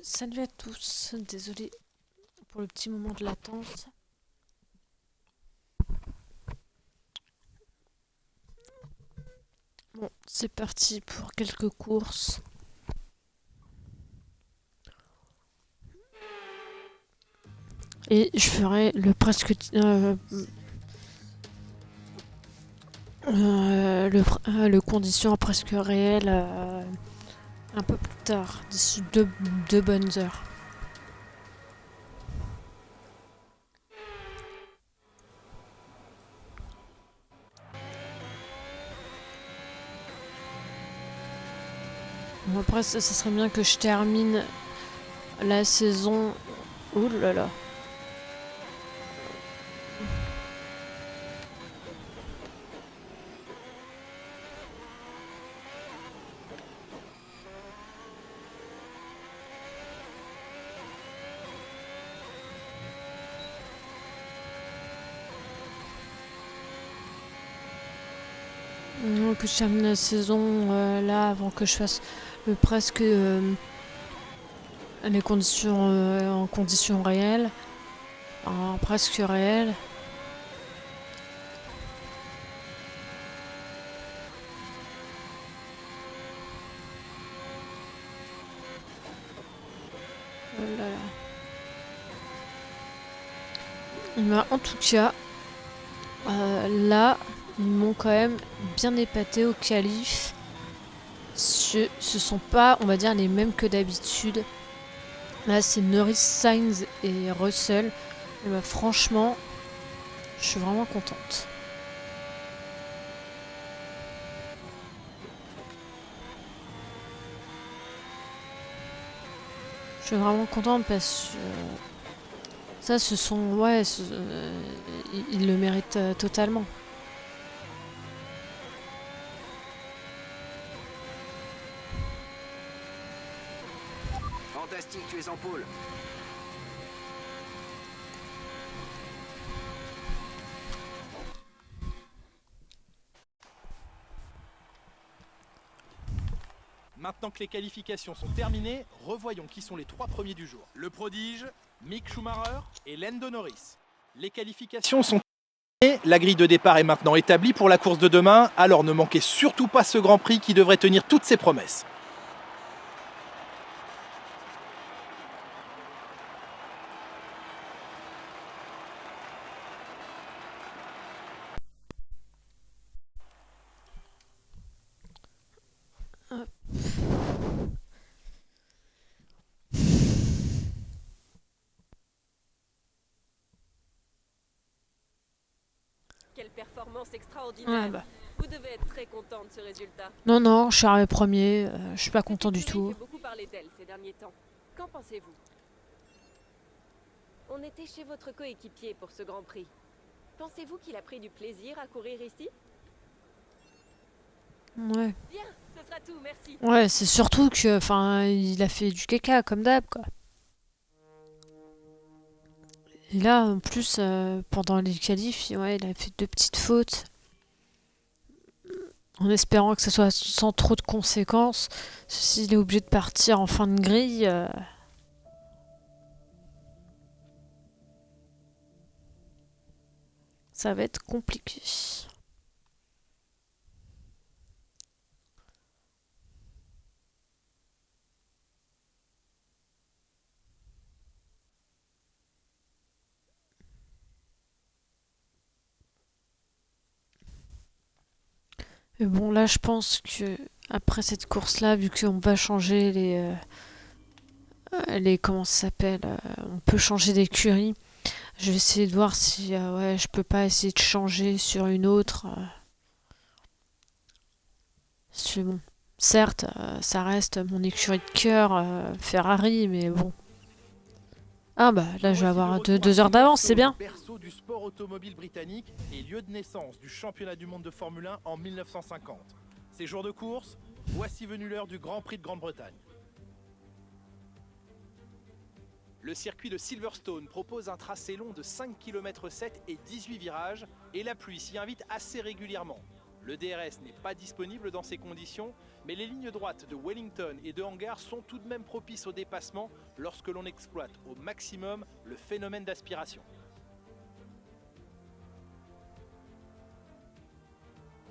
Salut à tous, désolé pour le petit moment de latence. Bon, c'est parti pour quelques courses. Et je ferai le condition presque réel un peu plus tard, d'ici deux bonnes heures. Bon, après, ça serait bien que je termine la saison. Ouh là là. Que je termine la saison là avant que je fasse presque les conditions en conditions réelles, en presque réelles. Oh là là. En tout cas, là, ils m'ont quand même bien épaté au qualif. Ce sont pas, on va dire, les mêmes que d'habitude. Là, c'est Norris, Sainz et Russell. Et bah, franchement, je suis vraiment contente. Je suis vraiment contente parce que ça, ce sont... Ouais, ils le méritent totalement. Fantastique, tu es en pôle. Maintenant que les qualifications sont terminées, revoyons qui sont les trois premiers du jour. Le prodige, Mick Schumacher et Lando Norris. Les qualifications sont terminées, la grille de départ est maintenant établie pour la course de demain, alors ne manquez surtout pas ce Grand Prix qui devrait tenir toutes ses promesses. Quelle performance extraordinaire. Ah bah. Vous devez être très content de ce résultat. Non, je suis arrivé premier, je suis pas content du Cette tout. écurie fait beaucoup parler d'elle ces derniers temps. Qu'en pensez-vous? On était chez votre coéquipier pour ce Grand Prix. Pensez-vous qu'il a pris du plaisir à courir ici? Ouais. Bien, ce sera tout, merci. Ouais, c'est surtout que, enfin, il a fait du caca comme d'hab, quoi. Et là, en plus, pendant les qualifs, ouais, il a fait deux petites fautes. En espérant que ce soit sans trop de conséquences. S'il est obligé de partir en fin de grille, ça va être compliqué. Mais bon, là, je pense que après cette course-là, vu qu'on va changer les comment ça s'appelle, on peut changer d'écurie. Je vais essayer de voir si ouais, je peux pas essayer de changer sur une autre. C'est bon. Certes, ça reste mon écurie de cœur, Ferrari, mais bon. Ah bah là, je vais avoir deux heures d'avance, c'est bien. Berceau du sport automobile britannique et lieu de naissance du championnat du monde de Formule 1 en 1950. Ces jours de course, voici venue l'heure du Grand Prix de Grande-Bretagne. Le circuit de Silverstone propose un tracé long de 5 km 7 et 18 virages, et la pluie s'y invite assez régulièrement. Le DRS n'est pas disponible dans ces conditions, mais les lignes droites de Wellington et de hangar sont tout de même propices au dépassement lorsque l'on exploite au maximum le phénomène d'aspiration.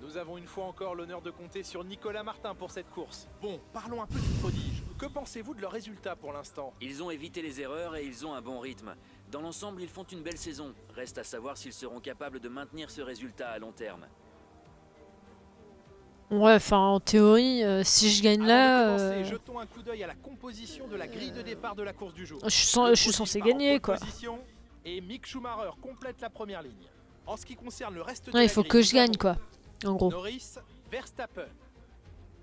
Nous avons une fois encore l'honneur de compter sur Nicolas Martin pour cette course. Bon, parlons un peu du prodige. Que pensez-vous de leurs résultats pour l'instant? Ils ont évité les erreurs et ils ont un bon rythme. Dans l'ensemble, ils font une belle saison. Reste à savoir s'ils seront capables de maintenir ce résultat à long terme. Ouais, enfin, en théorie, si je gagne là, Avant de commencer, jetons un coup d'œil à la composition de la grille de départ de la course du jour. je suis Le censé prodige part gagner, en pole quoi. position et Mick Schumacher complète la première ligne. En ce qui concerne le reste de Ouais, la il faut grille, que nous je gagne, avons quoi. En gros. Norris, Verstappen,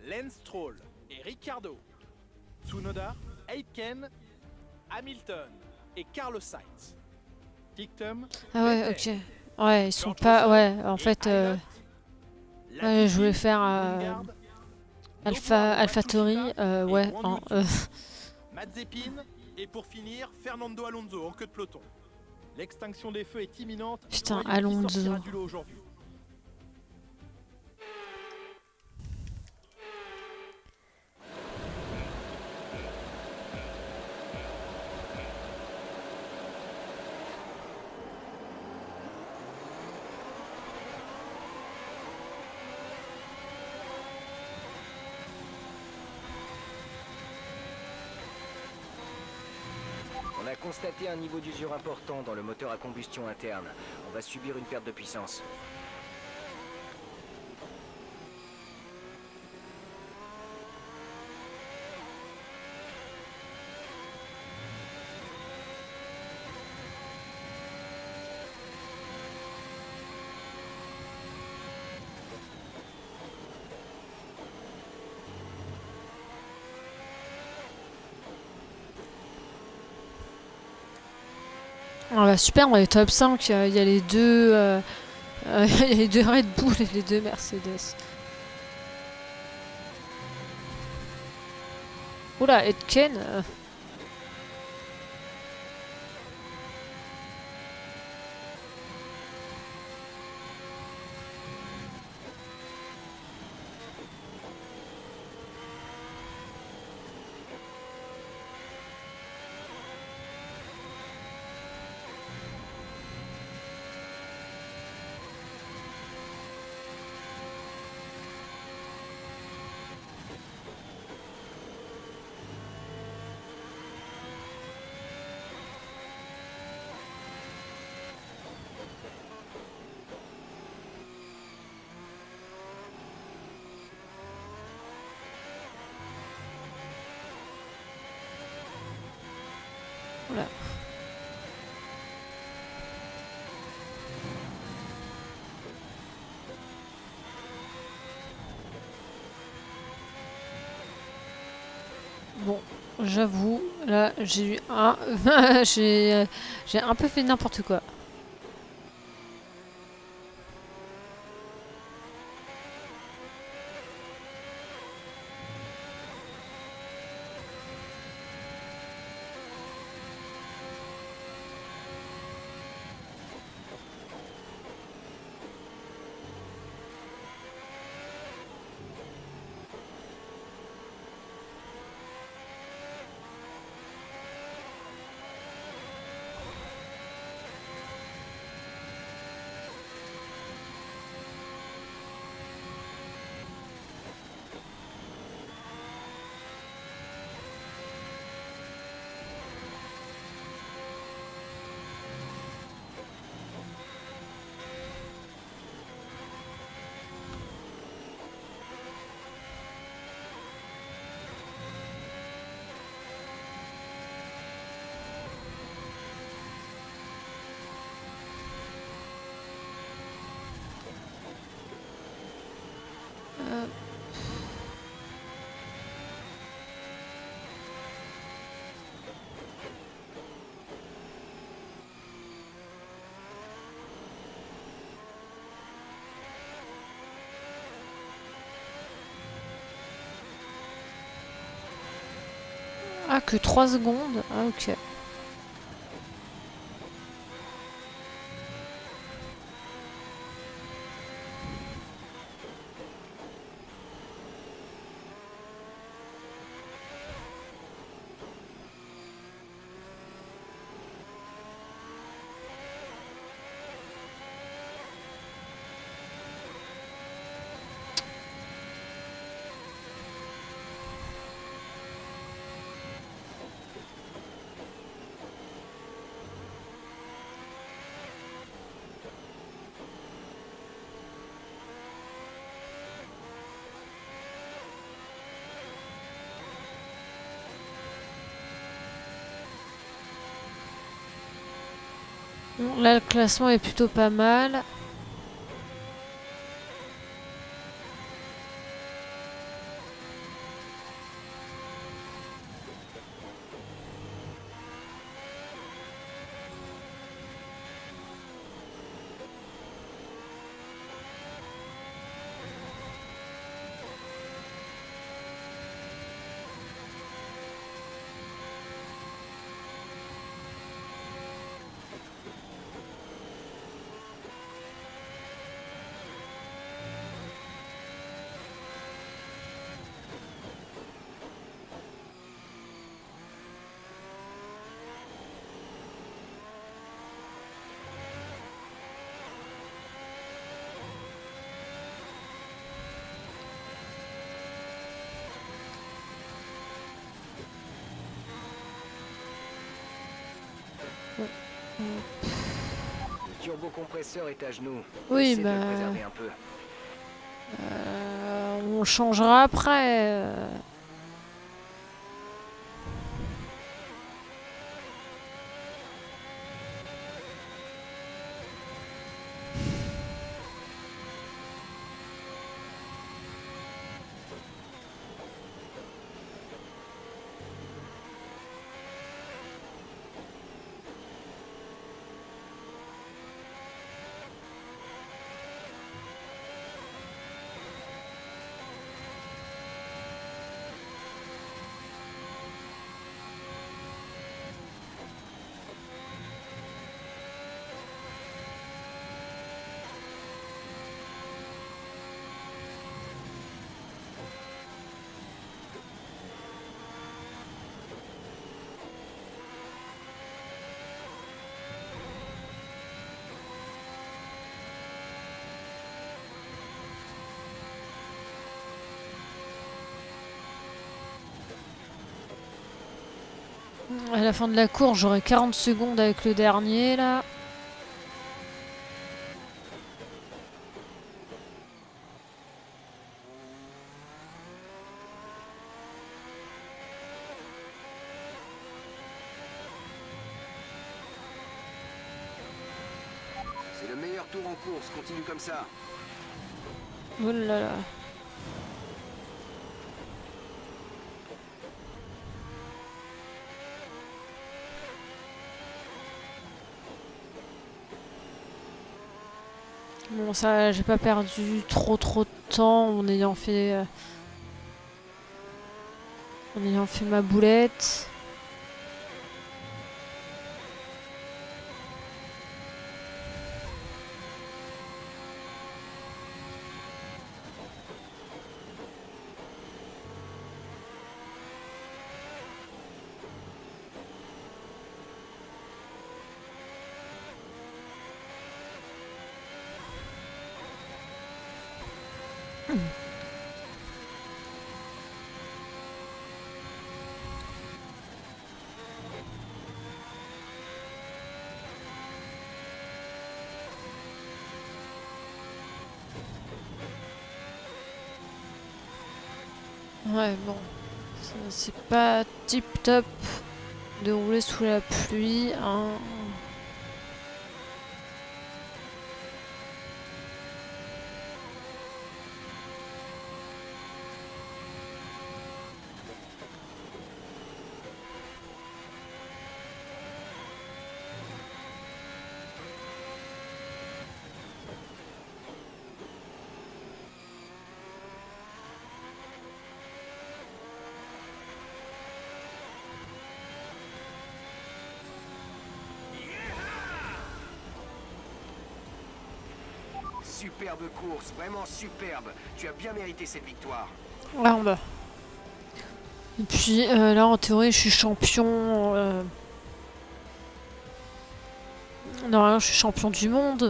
Lance Stroll et Ricciardo, Tsunoda, Aitken, Hamilton et Carlos Sainz. Dictum, Ah ouais, Vettel, ok. Ouais, ils sont George pas... Russell Ouais, en et fait... Ilott, ouais, Latifi, je voulais faire Lundgaard, AlphaTauri, Matsushita et ouais, Guan en... Yu Zhou. Mazepin et pour finir, Fernando Alonso en queue de peloton. L'extinction des feux est imminente. Putain, Voyons qui Alonso. sortira du lot aujourd'hui. On a constaté un niveau d'usure important dans le moteur à combustion interne. On va subir une perte de puissance. Ah bah super, on est top 5, il y a les deux... il y a les deux Red Bull et les deux Mercedes. Oula, Aitken... Oula. Bon, j'avoue, là, j'ai eu un... j'ai un peu fait n'importe quoi. Ah, que 3 secondes? Ah, ok. Bon, là, le classement est plutôt pas mal. Le turbocompresseur est à genoux. Oui, Essaie de le bah... préserver un peu. on changera après. À la fin de la course, j'aurai 40 secondes avec le dernier là. C'est le meilleur tour en course, continue comme ça. Oh là là. Bon, ça, j'ai pas perdu trop de temps en ayant fait ma boulette. Ouais, bon. C'est pas tip top de rouler sous la pluie, hein. Superbe course, vraiment superbe. Tu as bien mérité cette victoire. Là en bas. Et puis là en théorie je suis champion. Normalement je suis champion du monde.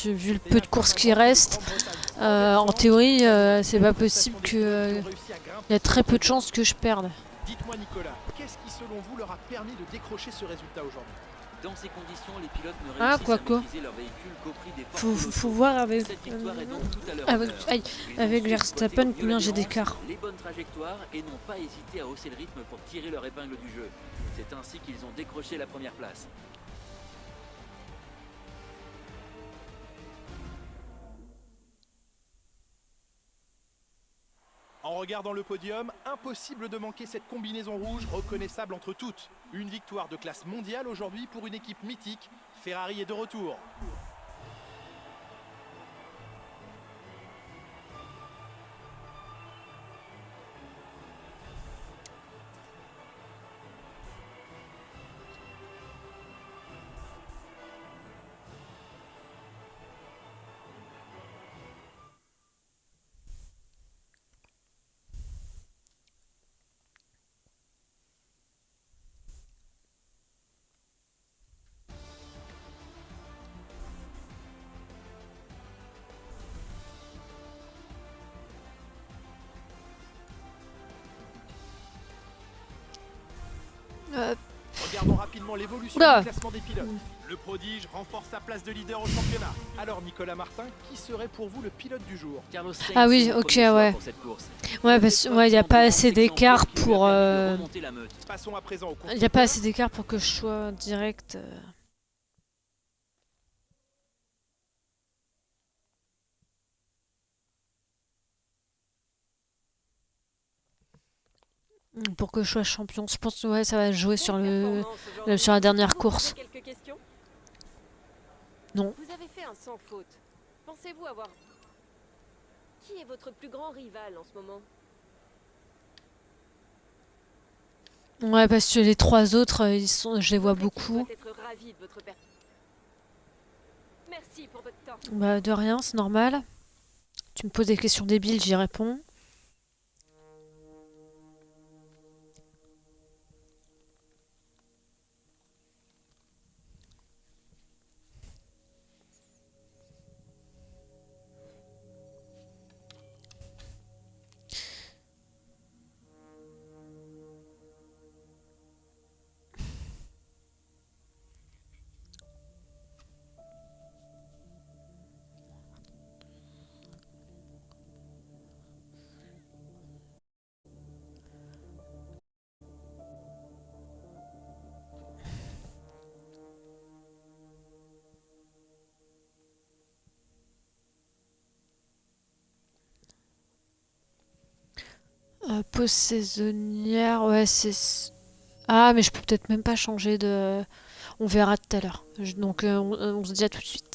Vu le peu de courses qui restent. En théorie c'est pas possible que. Il y a très peu de chances que je perde. Dites-moi Nicolas, qu'est-ce qui selon vous leur a permis de décrocher ce résultat aujourd'hui? Dans ces conditions, les pilotes ne Ah, réussissent à quoique. maîtriser leur véhicule qu'au prix des forces Faut voir avec, Cette victoire est donc tout à leur avec, honneur. aïe, Ils ont avec su Verstappen exploiter au mieux combien la j'ai nuance, d'écart. les bonnes trajectoires et n'ont pas hésité à hausser le rythme pour tirer leur épingle du jeu. C'est ainsi qu'ils ont décroché la première place. regardant le podium, impossible de manquer cette combinaison rouge reconnaissable entre toutes. Une victoire de classe mondiale aujourd'hui pour une équipe mythique. Ferrari est de retour. Regardons rapidement l'évolution Oula. du classement des pilotes. Le prodige renforce sa place de leader au championnat. Alors Nicolas Martin, qui serait pour vous le pilote du jour? Carlos Sainz Ah oui, est mon ok, premier choix ouais. pour cette course. Ouais, parce que il n'y a pas assez d'écart pour... Passons à présent au Il n'y a pas assez d'écart pour que je sois direct. Pour que je sois champion. Je pense que ouais, ça va jouer sur sur la dernière course. Quelques questions? Non. Vous avez fait un sans faute. Pensez-vous avoir... Qui est votre plus grand rival en ce moment? Ouais, parce que les trois autres, je les vois Votre équipe beaucoup. doit être ravie de votre Merci pour votre temps. Bah, de rien, c'est normal. Tu me poses des questions débiles, j'y réponds. Pause saisonnière, ouais, c'est... Ah, mais je peux peut-être même pas changer de... On verra tout à l'heure. Donc, on se dit à tout de suite.